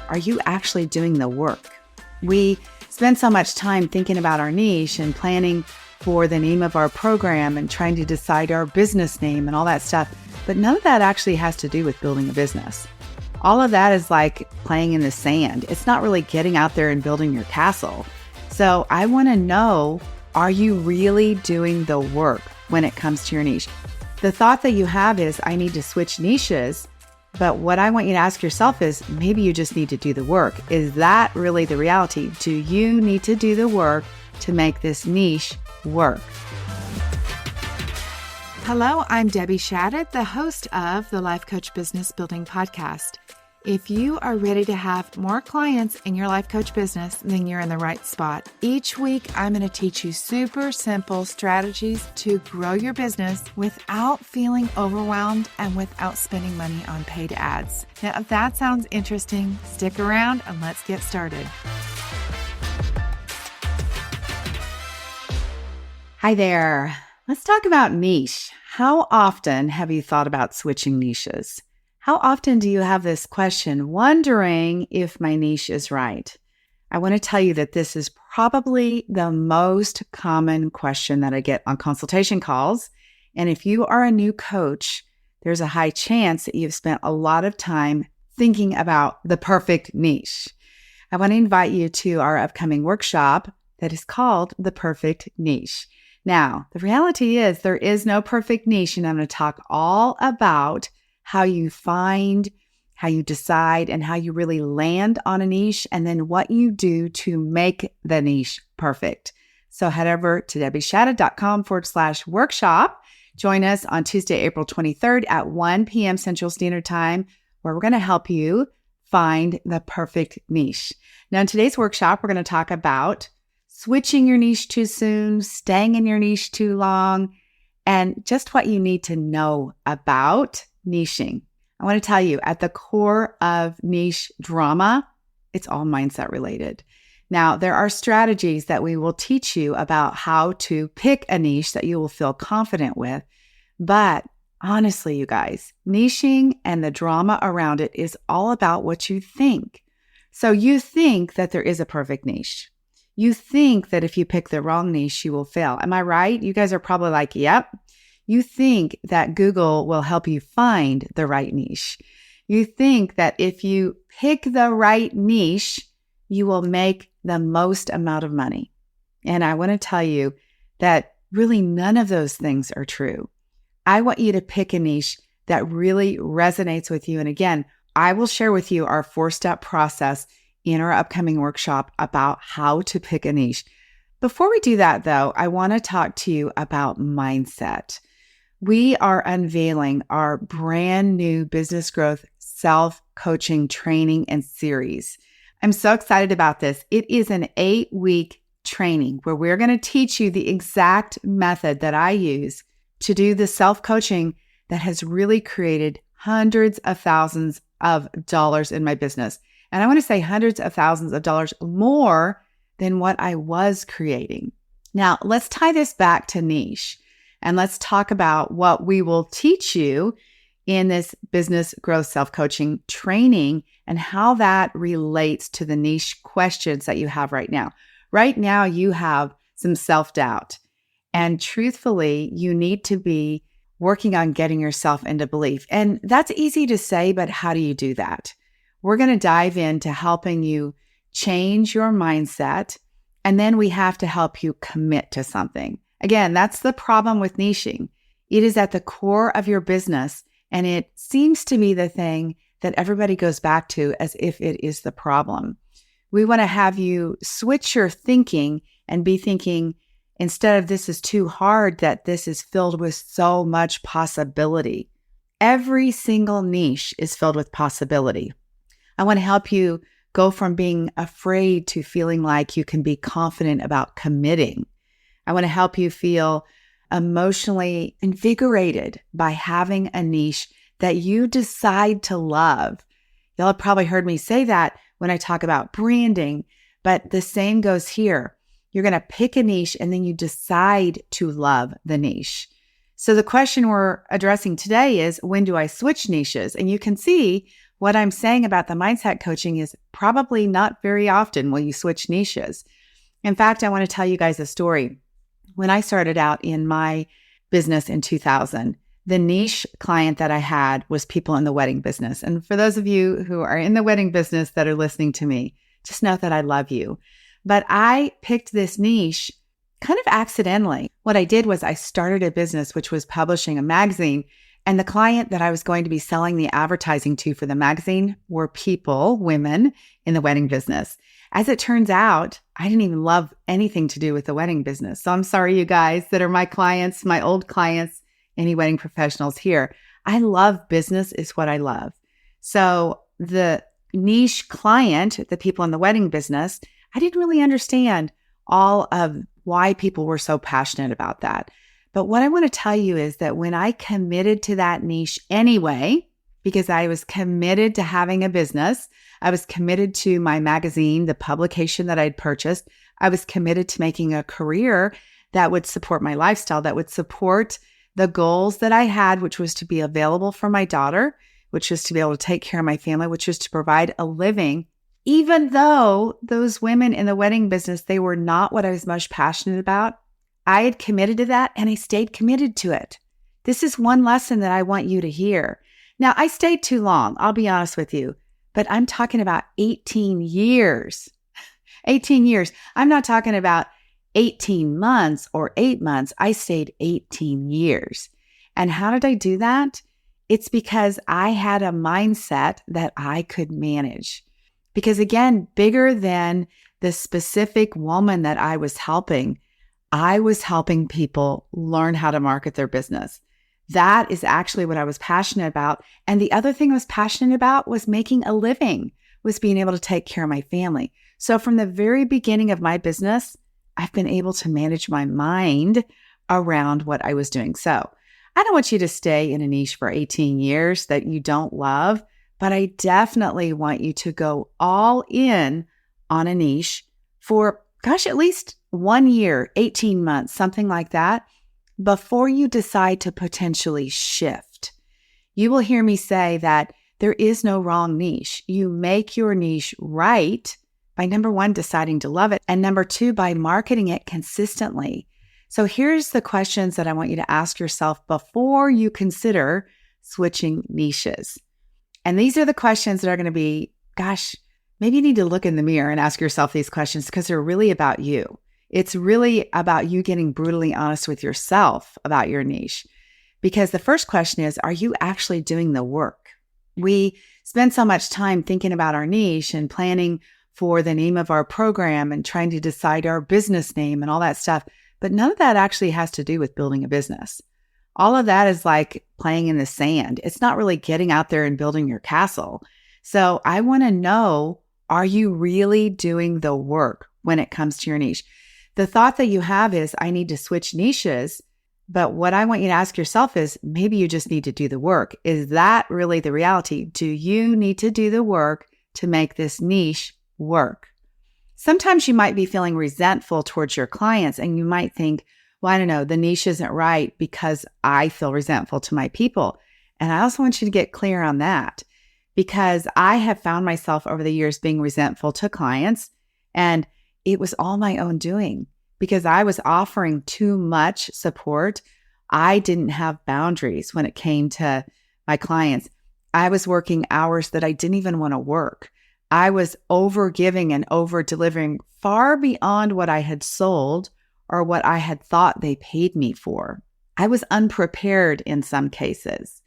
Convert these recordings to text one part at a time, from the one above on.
are you actually doing the work? We spend so much time thinking about our niche and planning for the name of our program and trying to decide our business name and all that stuff. But none of that actually has to do with building a business. All of that is like playing in the sand. It's not really getting out there and building your castle. So I want to know, are you really doing the work when it comes to your niche? The thought that you have is, I need to switch niches. But what I want you to ask yourself is, maybe you just need to do the work. Is that really the reality? Do you need to do the work to make this niche work? Hello, I'm Debbie Shadid, the host of the Life Coach Business Building Podcast. If you are ready to have more clients in your life coach business, then you're in the right spot. Each week, I'm going to teach you super simple strategies to grow your business without feeling overwhelmed and without spending money on paid ads. Now, if that sounds interesting, stick around and let's get started. Hi there. Let's talk about niche. How often have you thought about switching niches? How often do you have this question, wondering if my niche is right? I want to tell you that this is probably the most common question that I get on consultation calls. And if you are a new coach, there's a high chance that you've spent a lot of time thinking about the perfect niche. I want to invite you to our upcoming workshop that is called The Perfect Niche. Now, the reality is there is no perfect niche, and I'm going to talk all about how you find, how you decide, and how you really land on a niche, and then what you do to make the niche perfect. So head over to debbieshadid.com/workshop. Join us on Tuesday, April 23rd at 1 p.m. Central Standard Time, where we're going to help you find the perfect niche. Now, in today's workshop, we're going to talk about switching your niche too soon, staying in your niche too long, and just what you need to know about niching. I want to tell you, at the core of niche drama, it's all mindset related. Now, there are strategies that we will teach you about how to pick a niche that you will feel confident with. But honestly, you guys, niching and the drama around it is all about what you think. So you think that there is a perfect niche. You think that if you pick the wrong niche, you will fail. Am I right? You guys are probably like, yep. You think that Google will help you find the right niche. You think that if you pick the right niche, you will make the most amount of money. And I want to tell you that really none of those things are true. I want you to pick a niche that really resonates with you. And again, I will share with you our 4-step process in our upcoming workshop about how to pick a niche. Before we do that, though, I want to talk to you about mindset. We are unveiling our brand new business growth self-coaching training and series. I'm so excited about this. It is an 8-week training where we're going to teach you the exact method that I use to do the self-coaching that has really created hundreds of thousands of dollars in my business. And I want to say hundreds of thousands of dollars more than what I was creating. Now, let's tie this back to niche. And let's talk about what we will teach you in this business growth self-coaching training and how that relates to the niche questions that you have right now. Right now, you have some self-doubt. And truthfully, you need to be working on getting yourself into belief. And that's easy to say, but how do you do that? We're going to dive into helping you change your mindset, and then we have to help you commit to something. Again, that's the problem with niching. It is at the core of your business, and it seems to be the thing that everybody goes back to as if it is the problem. We want to have you switch your thinking and be thinking, instead of this is too hard, that this is filled with so much possibility. Every single niche is filled with possibility. I want to help you go from being afraid to feeling like you can be confident about committing. I want to help you feel emotionally invigorated by having a niche that you decide to love. Y'all have probably heard me say that when I talk about branding, but the same goes here. You're going to pick a niche and then you decide to love the niche. So the question we're addressing today is, when do I switch niches? And you can see what I'm saying about the mindset coaching is probably not very often will you switch niches. In fact, I want to tell you guys a story. When I started out in my business in 2000, the niche client that I had was people in the wedding business. And for those of you who are in the wedding business that are listening to me, just know that I love you. But I picked this niche kind of accidentally. What I did was I started a business which was publishing a magazine, and the client that I was going to be selling the advertising to for the magazine were people, women in the wedding business. As it turns out, I didn't even love anything to do with the wedding business. So I'm sorry, you guys that are my clients, my old clients, any wedding professionals here. I love business is what I love. So the niche client, the people in the wedding business, I didn't really understand all of why people were so passionate about that. But what I want to tell you is that when I committed to that niche anyway, because I was committed to having a business, I was committed to my magazine, the publication that I'd purchased, I was committed to making a career that would support my lifestyle, that would support the goals that I had, which was to be available for my daughter, which was to be able to take care of my family, which was to provide a living. Even though those women in the wedding business, they were not what I was most passionate about, I had committed to that and I stayed committed to it. This is one lesson that I want you to hear. Now, I stayed too long, I'll be honest with you, but I'm talking about 18 years. 18 years. I'm not talking about 18 months or 8 months. I stayed 18 years. And how did I do that? It's because I had a mindset that I could manage. Because again, bigger than the specific woman that I was helping people learn how to market their business. That is actually what I was passionate about. And the other thing I was passionate about was making a living, was being able to take care of my family. So from the very beginning of my business, I've been able to manage my mind around what I was doing. So I don't want you to stay in a niche for 18 years that you don't love, but I definitely want you to go all in on a niche for, at least 1 year, 18 months, something like that, before you decide to potentially shift. You will hear me say that there is no wrong niche. You make your niche right by number one, deciding to love it, and number two, by marketing it consistently. So here's the questions that I want you to ask yourself before you consider switching niches. And these are the questions that are going to be, maybe you need to look in the mirror and ask yourself these questions because they're really about you. It's really about you getting brutally honest with yourself about your niche. Because the first question is, are you actually doing the work? We spend so much time thinking about our niche and planning for the name of our program and trying to decide our business name and all that stuff. But none of that actually has to do with building a business. All of that is like playing in the sand. It's not really getting out there and building your castle. So I want to know, are you really doing the work when it comes to your niche? The thought that you have is, I need to switch niches. But what I want you to ask yourself is, maybe you just need to do the work. Is that really the reality? Do you need to do the work to make this niche work? Sometimes you might be feeling resentful towards your clients and you might think, well, I don't know, the niche isn't right because I feel resentful to my people. And I also want you to get clear on that, because I have found myself over the years being resentful to clients, and it was all my own doing because I was offering too much support. I didn't have boundaries when it came to my clients. I was working hours that I didn't even want to work. I was over giving and over delivering far beyond what I had sold or what I had thought they paid me for. I was unprepared in some cases.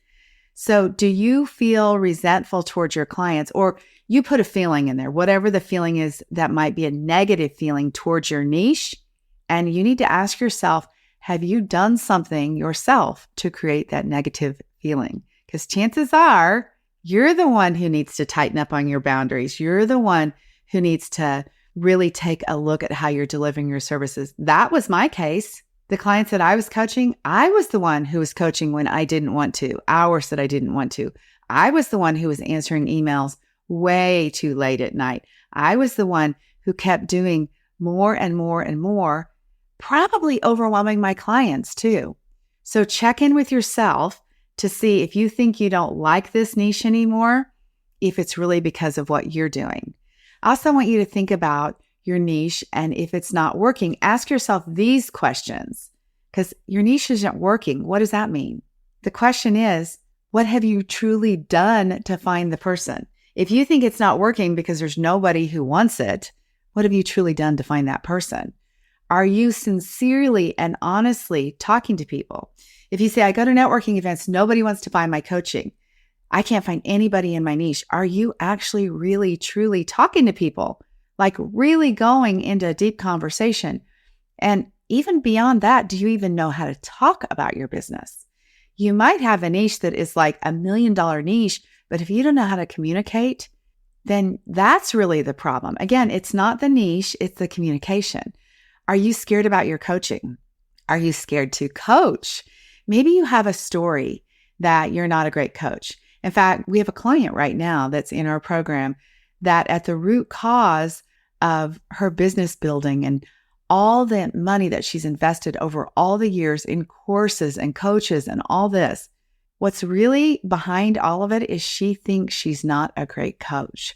So do you feel resentful towards your clients, or you put a feeling in there, whatever the feeling is that might be a negative feeling towards your niche? And you need to ask yourself, have you done something yourself to create that negative feeling? Because chances are you're the one who needs to tighten up on your boundaries. You're the one who needs to really take a look at how you're delivering your services. That was my case. The clients that I was coaching, I was the one who was coaching when I didn't want to, hours that I didn't want to. I was the one who was answering emails way too late at night. I was the one who kept doing more and more and more, probably overwhelming my clients too. So check in with yourself to see if you think you don't like this niche anymore, if it's really because of what you're doing. I also want you to think about your niche, and if it's not working, ask yourself these questions, because your niche isn't working. What does that mean? The question is, what have you truly done to find the person? If you think it's not working because there's nobody who wants it, what have you truly done to find that person? Are you sincerely and honestly talking to people? If you say, I go to networking events, nobody wants to buy my coaching, I can't find anybody in my niche. Are you actually really, truly talking to people? Like really going into a deep conversation? And even beyond that, do you even know how to talk about your business? You might have a niche that is like $1 million niche, but if you don't know how to communicate, then that's really the problem. Again, it's not the niche, it's the communication. Are you scared about your coaching? Are you scared to coach? Maybe you have a story that you're not a great coach. In fact, we have a client right now that's in our program that at the root cause of her business building and all the money that she's invested over all the years in courses and coaches and all this, what's really behind all of it is she thinks she's not a great coach.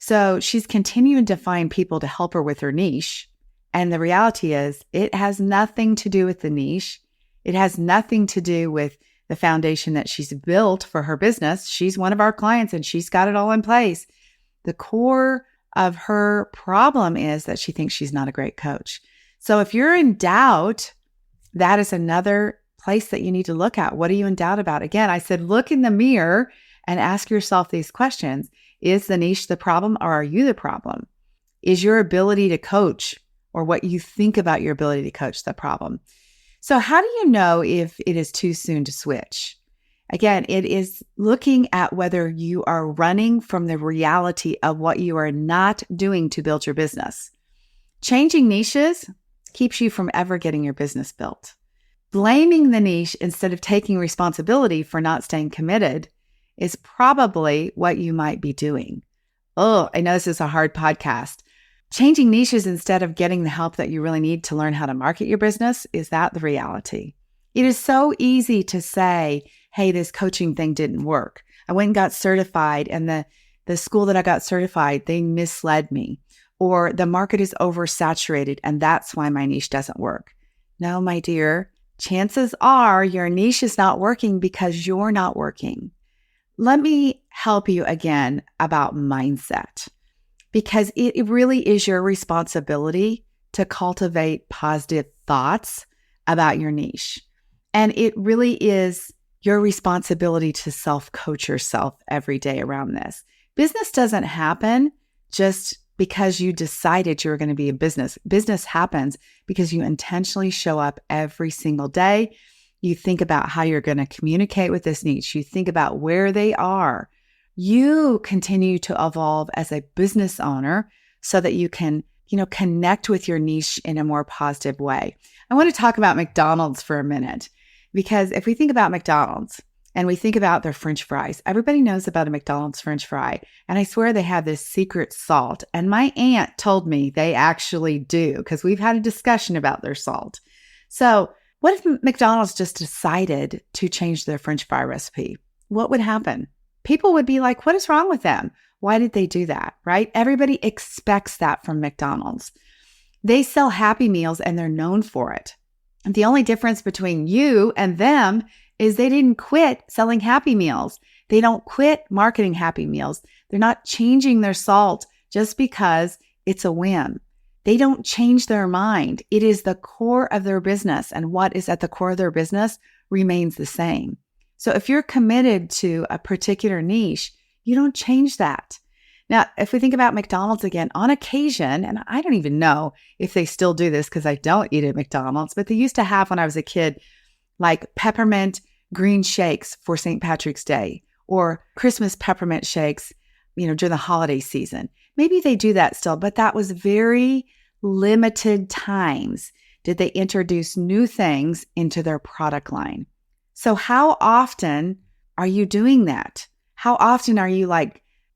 So she's continuing to find people to help her with her niche. And the reality is it has nothing to do with the niche. It has nothing to do with the foundation that she's built for her business. She's one of our clients and she's got it all in place. The core of her problem is that she thinks she's not a great coach. So if you're in doubt, that is another place that you need to look at. What are you in doubt about? Again, I said, look in the mirror and ask yourself these questions. Is the niche the problem, or are you the problem? Is your ability to coach or what you think about your ability to coach the problem? So how do you know if it is too soon to switch? Again, it is looking at whether you are running from the reality of what you are not doing to build your business. Changing niches keeps you from ever getting your business built. Blaming the niche instead of taking responsibility for not staying committed is probably what you might be doing. Oh, I know this is a hard podcast. Changing niches instead of getting the help that you really need to learn how to market your business, is that the reality? It is so easy to say, hey, this coaching thing didn't work. I went and got certified, and the school that I got certified, they misled me. Or the market is oversaturated and that's why my niche doesn't work. No, my dear, chances are your niche is not working because you're not working. Let me help you again about mindset, because it really is your responsibility to cultivate positive thoughts about your niche. And it really is your responsibility to self-coach yourself every day around this. Business doesn't happen just because you decided you were going to be a business. Business happens because you intentionally show up every single day. You think about how you're going to communicate with this niche. You think about where they are. You continue to evolve as a business owner so that you can, connect with your niche in a more positive way. I want to talk about McDonald's for a minute, because if we think about McDonald's and we think about their French fries, everybody knows about a McDonald's French fry. And I swear they have this secret salt. And my aunt told me they actually do, because we've had a discussion about their salt. So what if McDonald's just decided to change their French fry recipe? What would happen? People would be like, what is wrong with them? Why did they do that, right? Everybody expects that from McDonald's. They sell Happy Meals and they're known for it. The only difference between you and them is they didn't quit selling Happy Meals. They don't quit marketing Happy Meals. They're not changing their salt just because it's a whim. They don't change their mind. It is the core of their business, and what is at the core of their business remains the same. So if you're committed to a particular niche, you don't change that. Now, if we think about McDonald's again, on occasion, and I don't even know if they still do this because I don't eat at McDonald's, but they used to have when I was a kid, like peppermint green shakes for St. Patrick's Day, or Christmas peppermint shakes, during the holiday season. Maybe they do that still, but that was very limited times did they introduce new things into their product line. So how often are you doing that? How often are you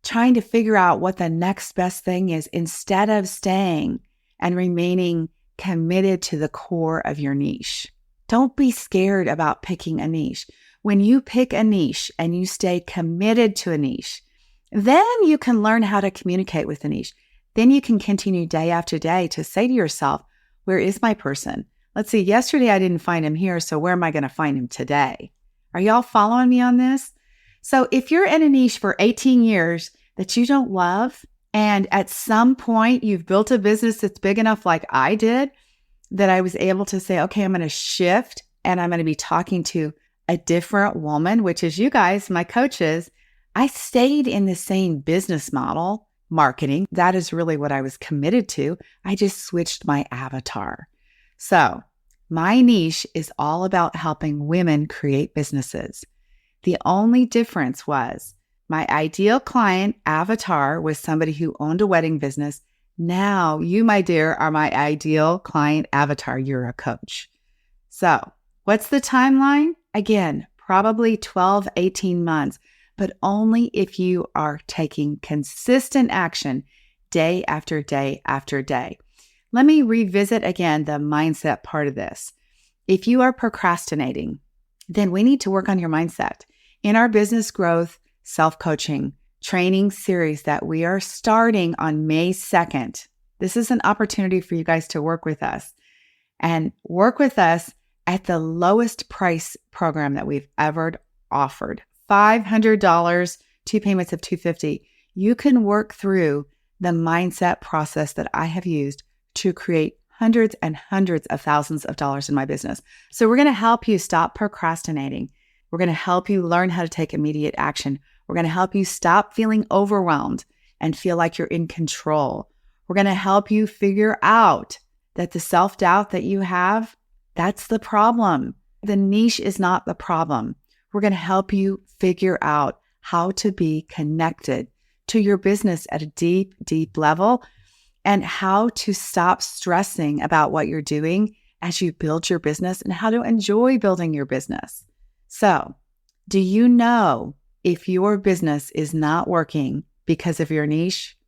trying to figure out what the next best thing is instead of staying and remaining committed to the core of your niche? Don't be scared about picking a niche. When you pick a niche and you stay committed to a niche, then you can learn how to communicate with the niche. Then you can continue day after day to say to yourself, where is my person? Let's see, yesterday I didn't find him here, so where am I going to find him today? Are y'all following me on this? So if you're in a niche for 18 years that you don't love, and at some point you've built a business that's big enough like I did, that I was able to say, okay, I'm going to shift and I'm going to be talking to a different woman, which is you guys, my coaches. I stayed in the same business model, marketing. That is really what I was committed to. I just switched my avatar. So my niche is all about helping women create businesses. The only difference was my ideal client avatar was somebody who owned a wedding business. Now you, my dear, are my ideal client avatar. You're a coach. So what's the timeline? Again, probably 12, 18 months, but only if you are taking consistent action day after day after day. Let me revisit again the mindset part of this. If you are procrastinating, then we need to work on your mindset. In our business growth, self-coaching training series that we are starting on May 2nd, this is an opportunity for you guys to work with us and work with us at the lowest price program that we've ever offered. $500, 2 payments of $250. You can work through the mindset process that I have used to create hundreds and hundreds of thousands of dollars in my business. So we're going to help you stop procrastinating. We're going to help you learn how to take immediate action. We're going to help you stop feeling overwhelmed and feel like you're in control. We're going to help you figure out that the self-doubt that you have, that's the problem. The niche is not the problem. We're going to help you figure out how to be connected to your business at a deep, deep level and how to stop stressing about what you're doing as you build your business and how to enjoy building your business. So, do you know if your business is not working because of your niche?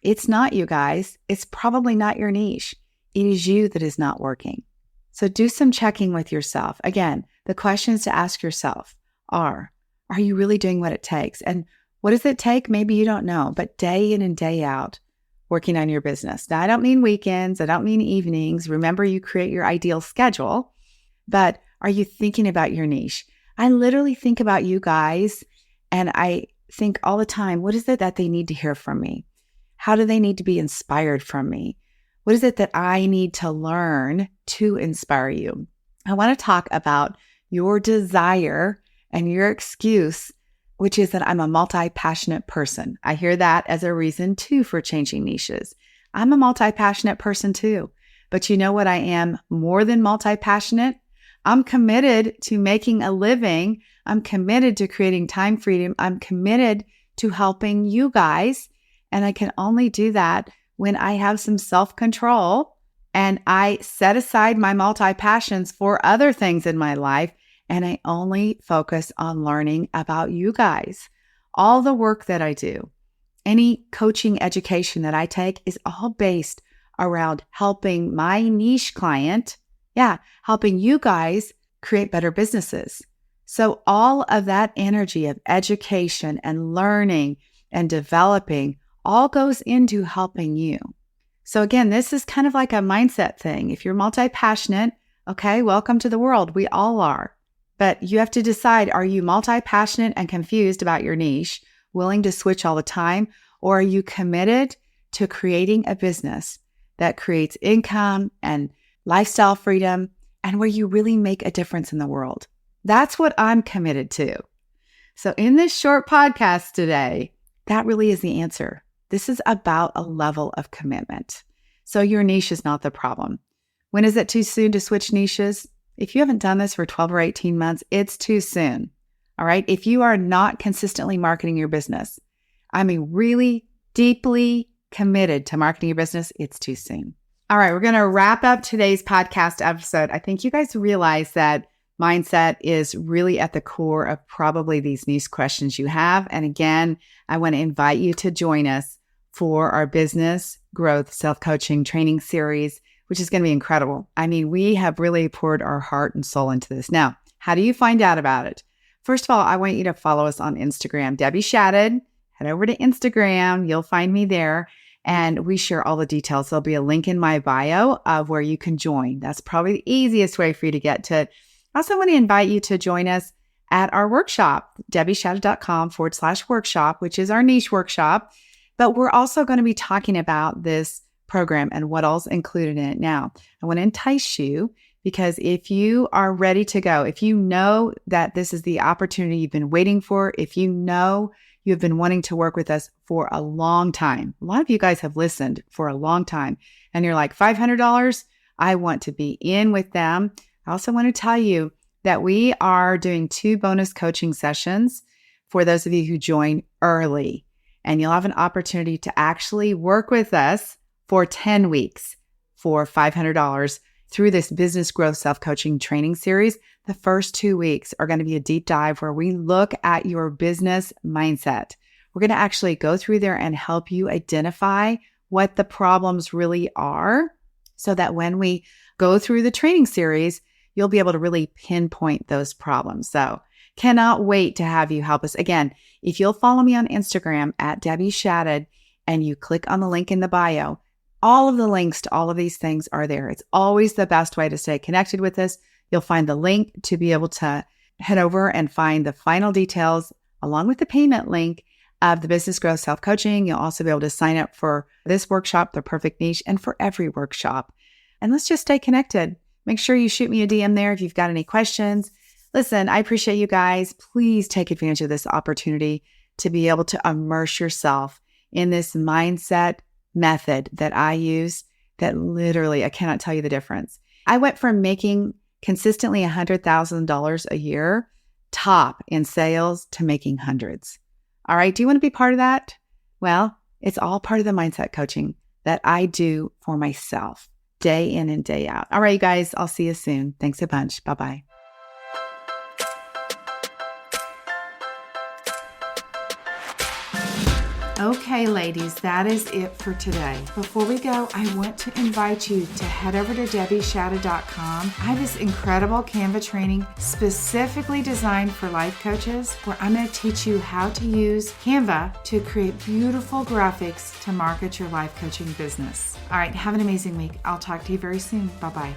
It's not, you guys. It's probably not your niche. It is you that is not working. So do some checking with yourself. Again, the questions to ask yourself are you really doing what it takes? And what does it take? Maybe you don't know, but day in and day out, working on your business. Now, I don't mean weekends. I don't mean evenings. Remember, you create your ideal schedule, but are you thinking about your niche? I literally think about you guys, and I think all the time, what is it that they need to hear from me? How do they need to be inspired from me? What is it that I need to learn to inspire you? I want to talk about your desire and your excuse, which is that I'm a multi-passionate person. I hear that as a reason too for changing niches. I'm a multi-passionate person too. But you know what? I am more than multi-passionate. I'm committed to making a living. I'm committed to creating time freedom. I'm committed to helping you guys. And I can only do that when I have some self-control and I set aside my multi-passions for other things in my life. And I only focus on learning about you guys. All the work that I do, any coaching education that I take is all based around helping my niche client, helping you guys create better businesses. So all of that energy of education and learning and developing all goes into helping you. So again, this is kind of like a mindset thing. If you're multi-passionate, okay, welcome to the world. We all are. But you have to decide, are you multi-passionate and confused about your niche, willing to switch all the time, or are you committed to creating a business that creates income and lifestyle freedom and where you really make a difference in the world? That's what I'm committed to. So in this short podcast today, that really is the answer. This is about a level of commitment. So your niche is not the problem. When is it too soon to switch niches? If you haven't done this for 12 or 18 months, it's too soon. All right. If you are not consistently marketing your business, I mean, really deeply committed to marketing your business, it's too soon. All right. We're going to wrap up today's podcast episode. I think you guys realize that mindset is really at the core of probably these niche questions you have. And again, I want to invite you to join us for our business growth self-coaching training series. which is going to be incredible. I mean, we have really poured our heart and soul into this. Now, how do you find out about it? First of all, I want you to follow us on Instagram, Debbie Shadid. Head over to Instagram. You'll find me there. And we share all the details. There'll be a link in my bio of where you can join. That's probably the easiest way for you to get to it. I also want to invite you to join us at our workshop, debbieshadid.com/workshop, which is our niche workshop. But we're also going to be talking about this program and what all's included in it. Now, I want to entice you because if you are ready to go, if you know that this is the opportunity you've been waiting for, if you know you've been wanting to work with us for a long time. A lot of you guys have listened for a long time and you're like, $500? I want to be in with them. I also want to tell you that we are doing 2 bonus coaching sessions for those of you who join early. And you'll have an opportunity to actually work with us for 10 weeks for $500 through this business growth self-coaching training series. The first 2 weeks are going to be a deep dive where we look at your business mindset. We're going to actually go through there and help you identify what the problems really are so that when we go through the training series, you'll be able to really pinpoint those problems. So cannot wait to have you help us. Again, if you'll follow me on Instagram at Debbie Shadid and you click on the link in the bio, all of the links to all of these things are there. It's always the best way to stay connected with us. You'll find the link to be able to head over and find the final details along with the payment link of the Business Growth Self-Coaching. You'll also be able to sign up for this workshop, The Perfect Niche, and for every workshop. And let's just stay connected. Make sure you shoot me a DM there if you've got any questions. Listen, I appreciate you guys. Please take advantage of this opportunity to be able to immerse yourself in this mindset method that I use that literally, I cannot tell you the difference. I went from making consistently $100,000 a year top in sales to making hundreds. All right. Do you want to be part of that? Well, it's all part of the mindset coaching that I do for myself day in and day out. All right, you guys, I'll see you soon. Thanks a bunch. Bye-bye. Okay, ladies, that is it for today. Before we go, I want to invite you to head over to debbieshadid.com. I have this incredible Canva training specifically designed for life coaches where I'm going to teach you how to use Canva to create beautiful graphics to market your life coaching business. All right, have an amazing week. I'll talk to you very soon. Bye-bye.